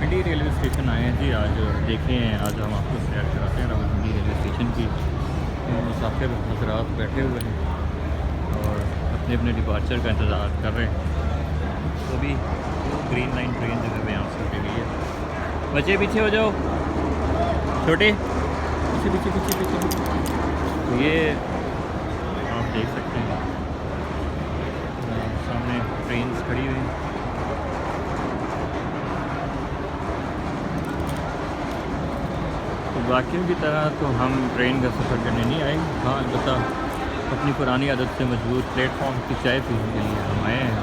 Rawalpindi railway station आए हैं जी आज। देखें आज हम आपको सैर कराते हैं रावलपिंडी रेलवे स्टेशन की। मुसाफिर हजरात बैठे हुए हैं और अपने अपने डिपार्चर का इंतज़ार कर रहे हैं। तो अभी ग्रीन लाइन ट्रेन जो है यहाँ से उठी गई है। बच्चे पीछे हो जाओ, छोटे पीछे पीछे पीछे पीछे। तो ये आप देख सकते हैं सामने ट्रेन खड़ी हुई हैं। तो बाकियों की तरह तो हम ट्रेन का सफ़र करने नहीं आए। हाँ अलबत्ता अपनी पुरानी आदत से मजबूत प्लेटफॉर्म की चाय पीने के लिए हम आए हैं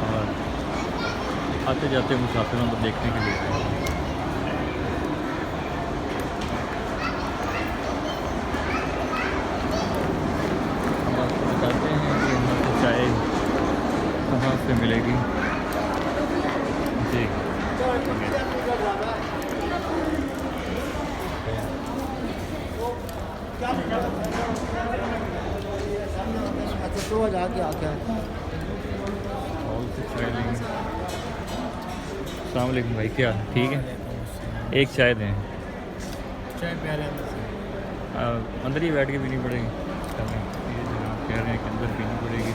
और आते जाते मुसाफिरों को देखने के लिए आए हैं। हम आपको बताते हैं कि यहाँ से चाय कहाँ से मिलेगी जी। अच्छा 2000 की आके अस्सलाम वालेकुम भाई, क्या ठीक है? एक चाय दें। चाय प्यारे अंदर ही बैठ के पीनी पड़ेगी। ये जो कह रहे हैं कि अंदर पीनी पड़ेगी।